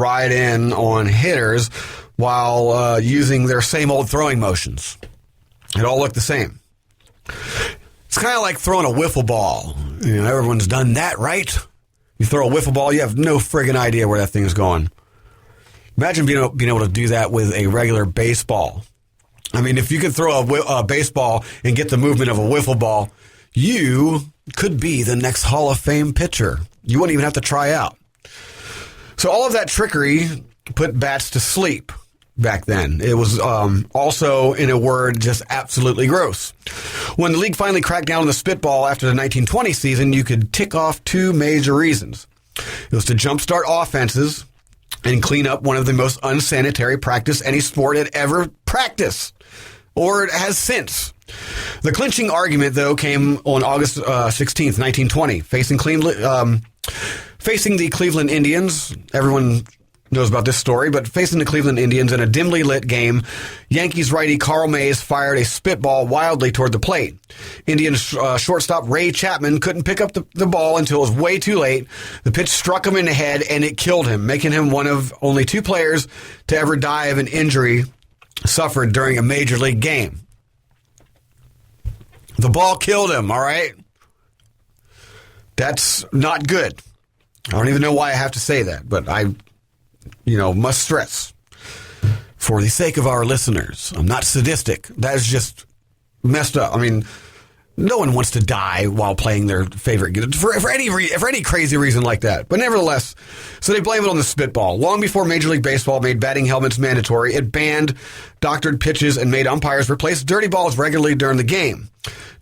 ride in on hitters while using their same old throwing motions. It all looked the same. It's kind of like throwing a wiffle ball. You know, everyone's done that, right? You throw a wiffle ball, you have no friggin' idea where that thing is going. Imagine being able to do that with a regular baseball. I mean, if you could throw a baseball and get the movement of a wiffle ball, you could be the next Hall of Fame pitcher. You wouldn't even have to try out. So all of that trickery put bats to sleep back then. It was also, in a word, just absolutely gross. When the league finally cracked down on the spitball after the 1920 season, you could tick off two major reasons. It was to jumpstart offenses and clean up one of the most unsanitary practice any sport had ever practiced, or has since. The clinching argument, though, came on August 16th, 1920, facing the Cleveland Indians. Everyone knows about this story, but facing the Cleveland Indians in a dimly lit game, Yankees righty Carl Mays fired a spitball wildly toward the plate. Indians shortstop Ray Chapman couldn't pick up the ball until it was way too late. The pitch struck him in the head, and it killed him, making him one of only two players to ever die of an injury suffered during a major league game. The ball killed him, all right? That's not good. I don't even know why I have to say that, but I must stress, for the sake of our listeners, I'm not sadistic. That is just messed up. I mean, no one wants to die while playing their favorite game for any crazy reason like that. But nevertheless, so they blame it on the spitball. Long before Major League Baseball made batting helmets mandatory, it banned doctored pitches and made umpires replace dirty balls regularly during the game,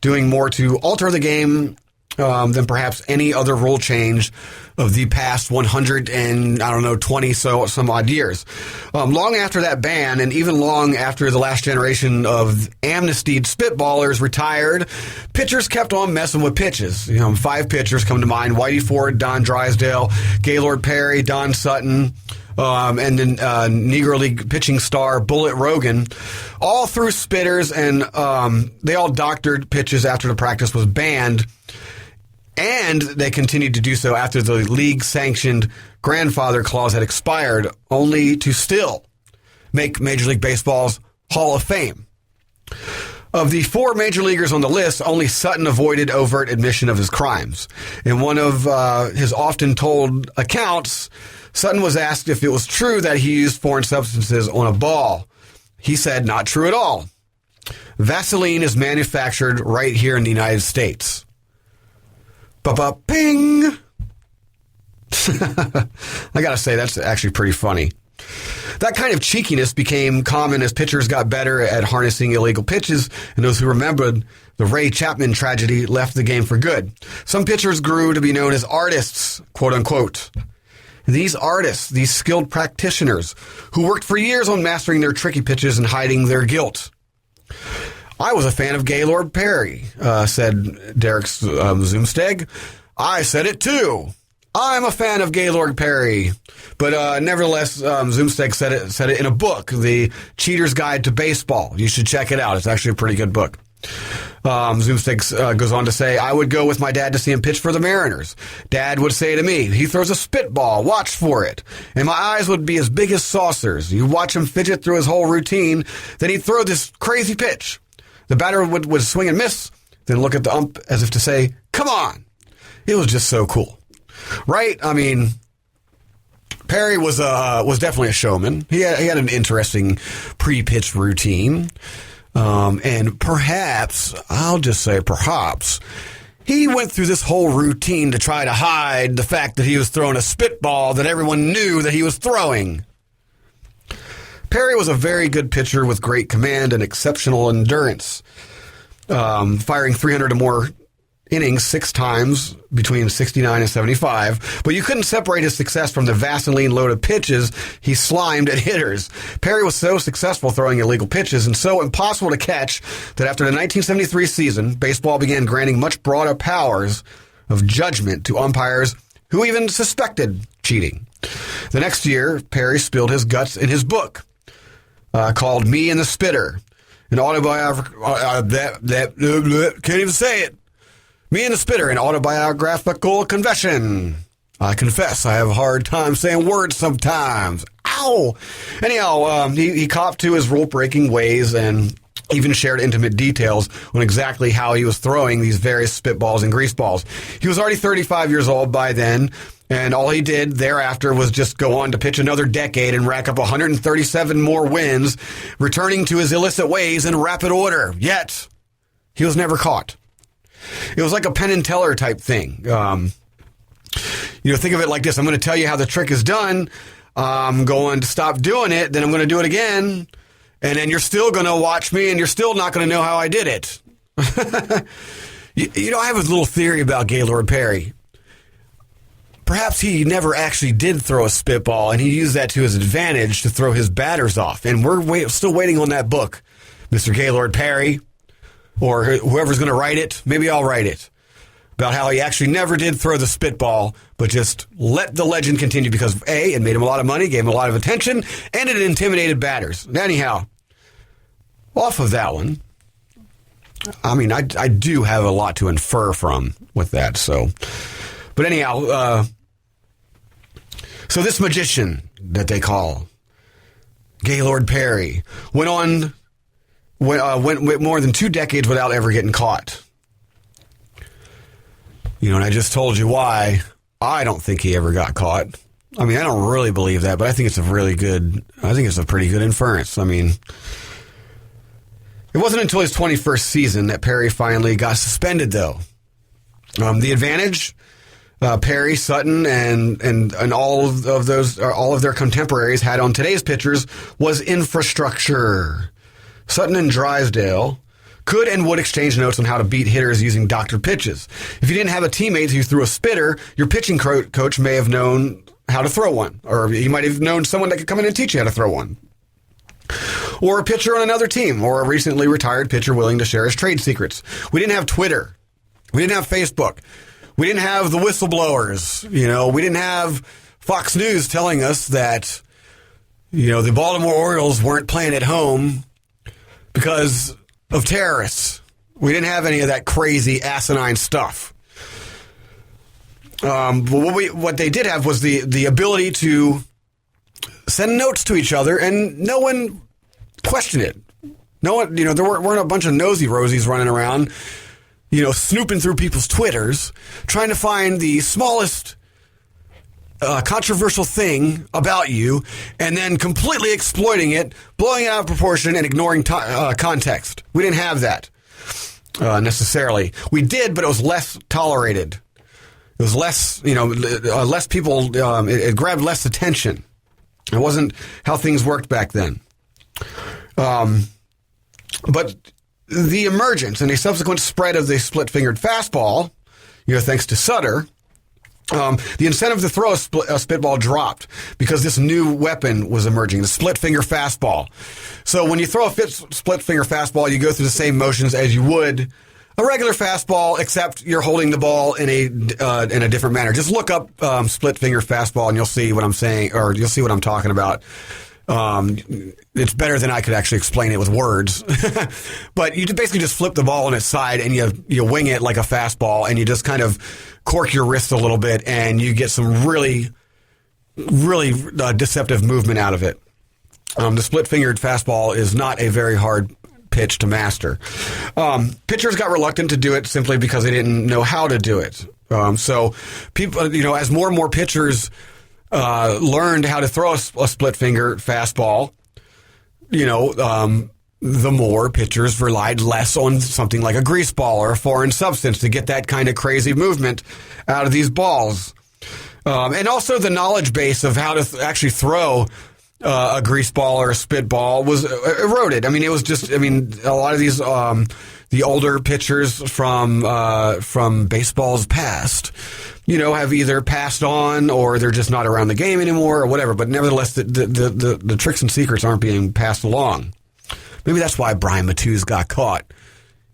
doing more to alter the game than perhaps any other rule change of the past 120 some odd years. Long after that ban, and even long after the last generation of amnestied spitballers retired, pitchers kept on messing with pitches. 5 pitchers come to mind: Whitey Ford, Don Drysdale, Gaylord Perry, Don Sutton, and then Negro League pitching star Bullet Rogan, all threw spitters, and they all doctored pitches after the practice was banned. And they continued to do so after the league-sanctioned grandfather clause had expired, only to still make Major League Baseball's Hall of Fame. Of the 4 major leaguers on the list, only Sutton avoided overt admission of his crimes. In one of his often told accounts, Sutton was asked if it was true that he used foreign substances on a ball. He said, "Not true at all. Vaseline is manufactured right here in the United States." Ba-ba-ping! I gotta say, that's actually pretty funny. That kind of cheekiness became common as pitchers got better at harnessing illegal pitches, and those who remembered the Ray Chapman tragedy left the game for good. Some pitchers grew to be known as artists, quote unquote. These artists, these skilled practitioners, who worked for years on mastering their tricky pitches and hiding their guilt. "I was a fan of Gaylord Perry," said Derek Zoomsteg. "I said it too. I'm a fan of Gaylord Perry." But nevertheless, Zoomsteg said it in a book, The Cheater's Guide to Baseball. You should check it out. It's actually a pretty good book. Zoomsteg goes on to say, "I would go with my dad to see him pitch for the Mariners. Dad would say to me, 'He throws a spitball, watch for it.' And my eyes would be as big as saucers. You watch him fidget through his whole routine, then he'd throw this crazy pitch. The batter would swing and miss, then look at the ump as if to say, 'Come on.' It was just so cool." Right? I mean, Perry was definitely a showman. He had an interesting pre-pitch routine. And perhaps, I'll just say perhaps, he went through this whole routine to try to hide the fact that he was throwing a spitball that everyone knew that he was throwing. Perry was a very good pitcher with great command and exceptional endurance, firing 300 or more innings 6 times between 69 and 75, but you couldn't separate his success from the Vaseline-loaded pitches he slimed at hitters. Perry was so successful throwing illegal pitches and so impossible to catch that after the 1973 season, baseball began granting much broader powers of judgment to umpires who even suspected cheating. The next year, Perry spilled his guts in his book, called Me and the Spitter, an autobiographical, can't even say it. Me and the Spitter, an autobiographical confession. I confess I have a hard time saying words sometimes. Ow! Anyhow, he copped to his rule-breaking ways and even shared intimate details on exactly how he was throwing these various spitballs and grease balls. He was already 35 years old by then, and all he did thereafter was just go on to pitch another decade and rack up 137 more wins, returning to his illicit ways in rapid order. Yet, he was never caught. It was like a Penn and Teller type thing. Think of it like this. I'm going to tell you how the trick is done. I'm going to stop doing it. Then I'm going to do it again. And then you're still going to watch me and you're still not going to know how I did it. I have a little theory about Gaylord Perry. Perhaps he never actually did throw a spitball and he used that to his advantage to throw his batters off. And we're still waiting on that book, Mr. Gaylord Perry, or whoever's going to write it. Maybe I'll write it. About how he actually never did throw the spitball, but just let the legend continue because, A, it made him a lot of money, gave him a lot of attention, and it intimidated batters. Anyhow, off of that one, I mean, I do have a lot to infer from with that. But anyhow, so this magician that they call Gaylord Perry went more than 2 decades without ever getting caught. And I just told you why I don't think he ever got caught. I mean, I don't really believe that, but I think it's a pretty good inference. I mean, it wasn't until his 21st season that Perry finally got suspended, though. The advantage Perry, Sutton, and all of their contemporaries had on today's pitchers was infrastructure. Sutton and Drysdale could and would exchange notes on how to beat hitters using doctored pitches. If you didn't have a teammate who threw a spitter, your pitching coach may have known how to throw one. Or he might have known someone that could come in and teach you how to throw one. Or a pitcher on another team, or a recently retired pitcher willing to share his trade secrets. We didn't have Twitter. We didn't have Facebook. We didn't have the whistleblowers. We didn't have Fox News telling us that, the Baltimore Orioles weren't playing at home because of terrorists. We didn't have any of that crazy asinine stuff. But what they did have was the ability to send notes to each other, and no one questioned it. No one, there weren't a bunch of nosy rosies running around, snooping through people's Twitters, trying to find the smallest controversial thing about you, and then completely exploiting it, blowing it out of proportion, and ignoring context. We didn't have that necessarily. We did, but it was less tolerated. It was less, less people. It grabbed less attention. It wasn't how things worked back then. But the emergence and a subsequent spread of the split-fingered fastball, thanks to Sutter. The incentive to throw a spitball dropped because this new weapon was emerging, the split-finger fastball. So when you throw a split-finger fastball, you go through the same motions as you would a regular fastball, except you're holding the ball in a different manner. Just look up split-finger fastball, and you'll see what I'm saying, or you'll see what I'm talking about. It's better than I could actually explain it with words. But you basically just flip the ball on its side and you wing it like a fastball, and you just kind of cork your wrist a little bit, and you get some really, really deceptive movement out of it. The split-fingered fastball is not a very hard pitch to master. Pitchers got reluctant to do it simply because they didn't know how to do it. So people, as more and more pitchers learned how to throw a split-finger fastball, the more pitchers relied less on something like a grease ball or a foreign substance to get that kind of crazy movement out of these balls. And also the knowledge base of how to actually throw a grease ball or a spit ball was eroded. I mean, it was just, a lot of these, the older pitchers from baseball's past, have either passed on or they're just not around the game anymore or whatever. But nevertheless, the tricks and secrets aren't being passed along. Maybe that's why Brian Matusz got caught.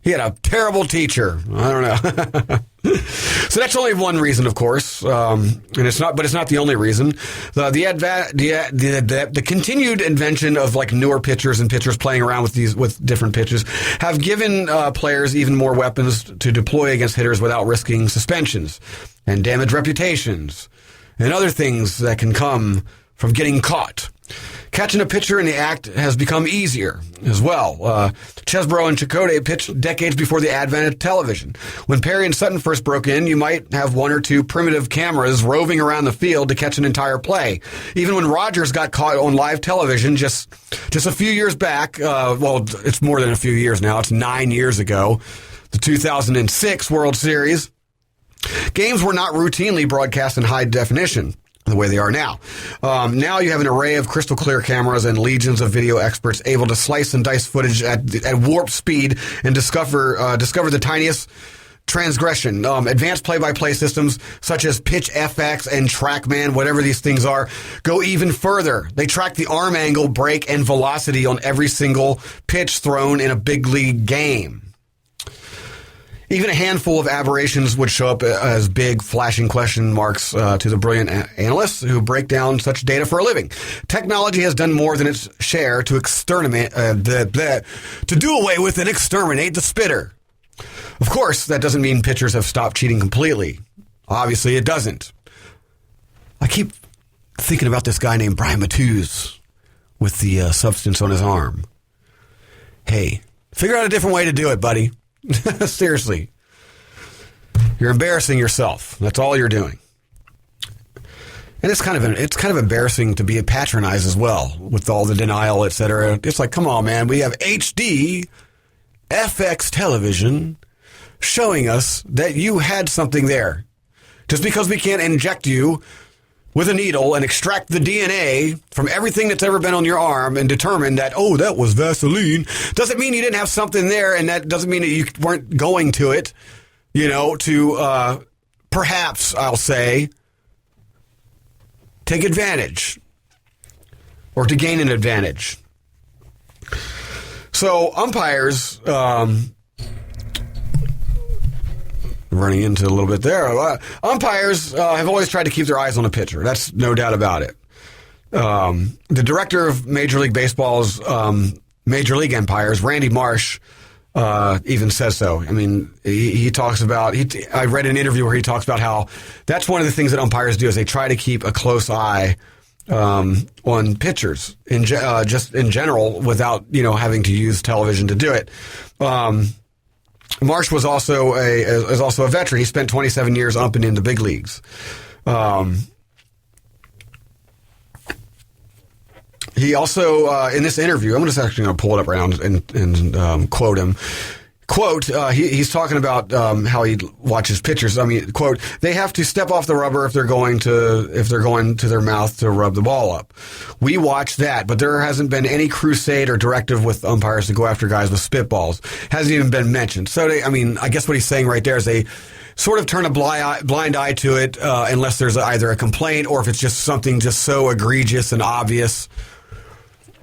He had a terrible teacher. I don't know. So that's only one reason, of course, and it's not the only reason. The continued invention of like newer pitchers and pitchers playing around with different pitches have given players even more weapons to deploy against hitters without risking suspensions and damaged reputations. and other things that can come from getting caught. Catching a pitcher in the act has become easier as well. Chesbro and Chakotay pitched decades before the advent of television. When Perry and Sutton first broke in, you might have one or two primitive cameras roving around the field to catch an entire play. Even when Rogers got caught on live television just a few years back, well, it's more than a few years now, it's 9 years ago, the 2006 World Series, games were not routinely broadcast in high definition the way they are now. Now you have an array of crystal clear cameras and legions of video experts able to slice and dice footage at warp speed and discover the tiniest transgression. Advanced play-by-play systems such as Pitch FX and TrackMan, whatever these things are, go even further. They track the arm angle, break, and velocity on every single pitch thrown in a big league game. Even a handful of aberrations would show up as big flashing question marks to the brilliant analysts who break down such data for a living. Technology has done more than its share to to do away with and exterminate the spitter. Of course, that doesn't mean pitchers have stopped cheating completely. Obviously, it doesn't. I keep thinking about this guy named Brian Matusz with the substance on his arm. Hey, figure out a different way to do it, buddy. Seriously. You're embarrassing yourself. That's all you're doing. And it's kind of embarrassing to be patronized as well with all the denial, etc. It's like, come on, man. We have HD FX television showing us that you had something there. Just because we can't inject you with a needle and extract the DNA from everything that's ever been on your arm and determine that, oh, that was Vaseline, doesn't mean you didn't have something there, and that doesn't mean that you weren't going to it, to perhaps, I'll say, take advantage or to gain an advantage. So umpires, running into a little bit there. Umpires have always tried to keep their eyes on the pitcher. That's no doubt about it. The director of Major League Baseball's Major League umpires, Randy Marsh, even says so. I mean, he talks about, I read an interview where he talks about how that's one of the things that umpires do is they try to keep a close eye on pitchers just in general without, having to use television to do it. Marsh was also a veteran. He spent 27 years umping in the big leagues. He also, in this interview, I'm just actually going to pull it up right now and quote him. Quote, he's talking about how he watches pitchers. I mean, quote, they have to step off the rubber if they're going to their mouth to rub the ball up. We watch that, but there hasn't been any crusade or directive with umpires to go after guys with spitballs. Hasn't even been mentioned. So, I guess what he's saying right there is they sort of turn a blind eye to it unless there's either a complaint or if it's just something just so egregious and obvious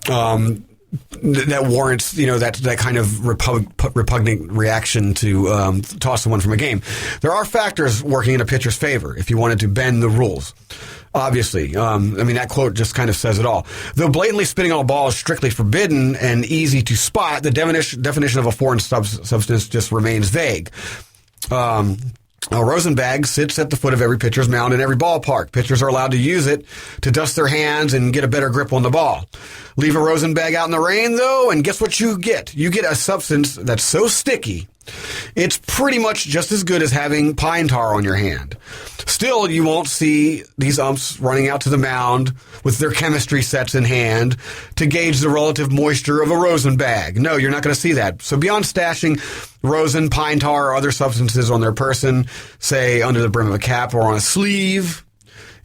that warrants, that kind of repugnant reaction to toss someone from a game. There are factors working in a pitcher's favor if you wanted to bend the rules. Obviously. That quote just kind of says it all. Though blatantly spitting on a ball is strictly forbidden and easy to spot, the definition of a foreign substance just remains vague. A Rosenbag sits at the foot of every pitcher's mound in every ballpark. Pitchers are allowed to use it to dust their hands and get a better grip on the ball. Leave a Rosenbag out in the rain, though, and guess what you get? You get a substance that's so sticky, it's pretty much just as good as having pine tar on your hand. Still, you won't see these umps running out to the mound with their chemistry sets in hand to gauge the relative moisture of a Rosenbag. No, you're not going to see that. So beyond stashing rosin, pine tar, or other substances on their person, say under the brim of a cap or on a sleeve,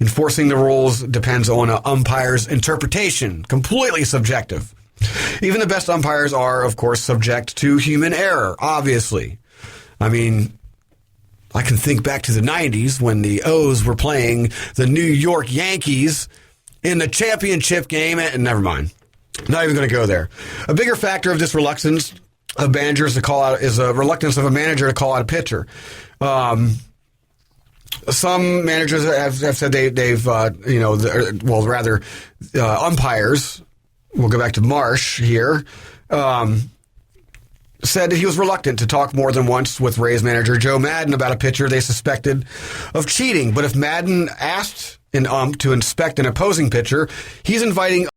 enforcing the rules depends on an umpire's interpretation. Completely subjective. Even the best umpires are, of course, subject to human error, obviously. I can think back to the 90s when the O's were playing the New York Yankees in the championship game. And never mind. Not even going to go there. A bigger factor of this reluctance of managers to call out is a reluctance of a manager to call out a pitcher. Some managers have said umpires, we'll go back to Marsh here, said he was reluctant to talk more than once with Rays manager Joe Maddon about a pitcher they suspected of cheating. But if Maddon asked an ump to inspect an opposing pitcher, he's inviting